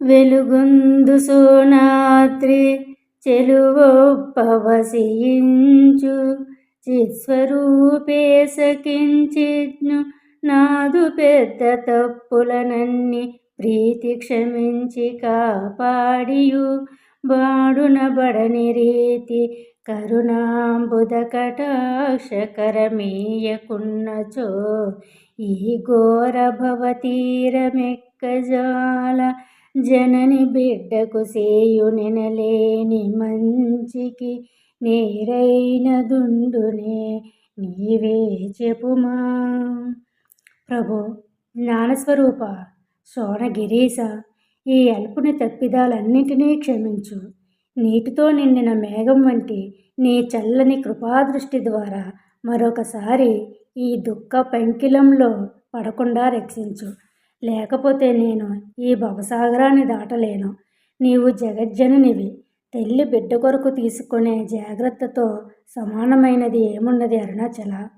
వెలుగొందు సోనాద్రి చెలువొప్పవశయించు చిత్స్వరూపే సకించిజ్ఞు నాదు పెద్ద తప్పులనన్ని ప్రీతి క్షమించి కాపాడియు బాడున బడని రీతి కరుణాంబుద కటాక్షకరమీయకున్నచో ఈ ఘోర భవతీరమెక్కజాల జనని బిడ్డకు సేయునెనలేని మంచికి నేరైన దుండునే నీవే చెప్పుమా. ప్రభో, జ్ఞానస్వరూప, శోణగిరీశ, ఈ అల్పుని తప్పిదాలన్నింటినీ క్షమించు. నీటితో నిండిన మేఘం వంటి నీ చల్లని కృపాదృష్టి ద్వారా మరొకసారి ఈ దుఃఖ పంకిలంలో పడకుండా రక్షించు. లేకపోతే నేను ఈ భవసాగరాన్ని దాటలేను. నీవు జగజ్జననివి. తల్లి బిడ్డ కొరకు తీసుకునే జాగ్రత్తతో సమానమైనది ఏమున్నది అరుణాచల.